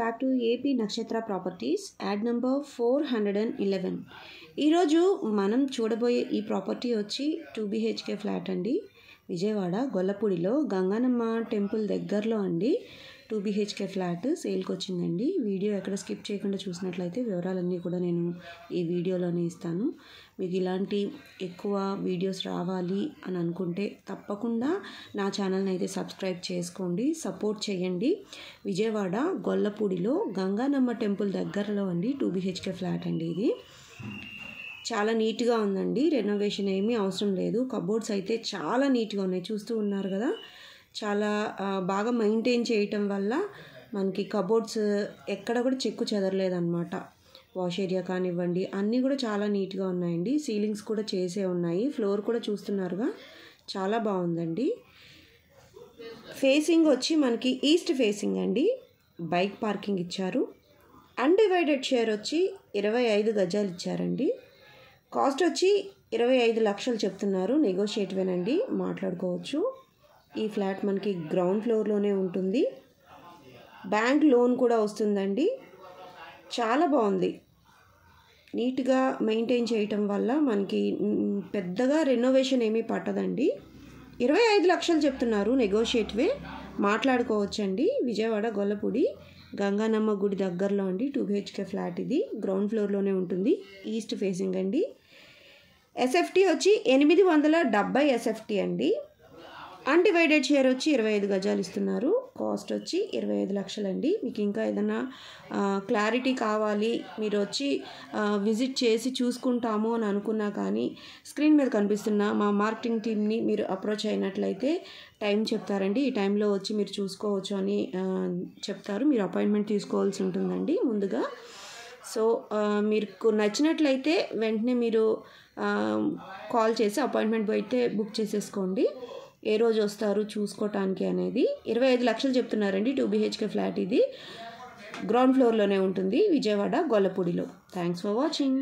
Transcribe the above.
back to AP Nakshatra Properties, ad number 411. ఈరోజు మనం చూడబోయే ఈ ప్రాపర్టీ వచ్చి 2 BHK ఫ్లాట్ అండి. విజయవాడ గొల్లపూడిలో గంగానమ్మ టెంపుల్ దగ్గరలో అండి 2 BHK ఫ్లాట్ సేల్కి వచ్చిందండి. వీడియో ఎక్కడ స్కిప్ చేయకుండా చూసినట్లయితే వివరాలన్నీ కూడా నేను ఈ వీడియోలోనే ఇస్తాను. మీకు ఇలాంటి ఎక్కువ వీడియోస్ రావాలి అని అనుకుంటే తప్పకుండా నా ఛానల్ని అయితే సబ్స్క్రైబ్ చేసుకోండి, సపోర్ట్ చేయండి. విజయవాడ గొల్లపూడిలో గంగానమ్మ టెంపుల్ దగ్గరలో అండి 2 BHK ఫ్లాట్ అండి. ఇది చాలా నీట్గా ఉందండి, రెనోవేషన్ ఏమీ అవసరం లేదు. కబోర్డ్స్ అయితే చాలా నీట్గా ఉన్నాయి, చూస్తూ ఉన్నారు కదా. చాలా బాగా మెయింటైన్ చేయటం వల్ల మనకి కబోర్డ్స్ ఎక్కడ కూడా చెక్కు చెదరలేదన్నమాట. వాష్ ఏరియా కానివ్వండి అన్నీ కూడా చాలా నీట్గా ఉన్నాయండి. సీలింగ్స్ కూడా చేసే ఉన్నాయి. ఫ్లోర్ కూడా చూస్తున్నారుగా, చాలా బాగుందండి. ఫేసింగ్ వచ్చి మనకి ఈస్ట్ ఫేసింగ్ అండి. బైక్ పార్కింగ్ ఇచ్చారు. అన్డివైడెడ్ షేర్ వచ్చి 25 గజాలు ఇచ్చారండి. కాస్ట్ వచ్చి 25 లక్షలు చెప్తున్నారు. నెగోషియేటివేనండి, మాట్లాడుకోవచ్చు. ఈ ఫ్లాట్ మనకి గ్రౌండ్ ఫ్లోర్లోనే ఉంటుంది. బ్యాంక్ లోన్ కూడా వస్తుందండి. చాలా బాగుంది, నీట్గా మెయింటైన్ చేయటం వల్ల మనకి పెద్దగా రెనోవేషన్ ఏమీ పట్టదండి. 25 లక్షలు చెప్తున్నారు, నెగోషియేటివే, మాట్లాడుకోవచ్చండి. విజయవాడ గొల్లపూడి గంగానమ్మ గుడి దగ్గరలో అండి 2 BHK ఫ్లాట్. ఇది గ్రౌండ్ ఫ్లోర్లోనే ఉంటుంది, ఈస్ట్ ఫేసింగ్ అండి. ఎస్ఎఫ్టీ వచ్చి 870 ఎస్ఎఫ్టీ అండి. అన్డివైడెడ్ షేర్ వచ్చి 25 గజాలు ఇస్తున్నారు. కాస్ట్ వచ్చి 25 లక్షలండి. మీకు ఇంకా ఏదైనా క్లారిటీ కావాలి, మీరు వచ్చి విజిట్ చేసి చూసుకుంటాము అని అనుకున్నా కానీ స్క్రీన్ మీద కనిపిస్తున్న మా మార్కెటింగ్ టీమ్ని మీరు అప్రోచ్ అయినట్లయితే టైం చెప్తారండి. ఈ టైంలో వచ్చి మీరు చూసుకోవచ్చు అని చెప్తారు. మీరు అపాయింట్మెంట్ తీసుకోవాల్సి ఉంటుందండి ముందుగా. సో మీకు నచ్చినట్లయితే వెంటనే మీరు కాల్ చేసి అపాయింట్మెంట్ అయితే బుక్ చేసేసుకోండి. ఏ రోజు వస్తారు చూసుకోవటానికి అనేది. 25 లక్షలు చెప్తున్నారండి 2 BHK ఫ్లాట్. ఇది గ్రౌండ్ ఫ్లోర్లోనే ఉంటుంది, విజయవాడ గొల్లపూడిలో. Thanks for watching.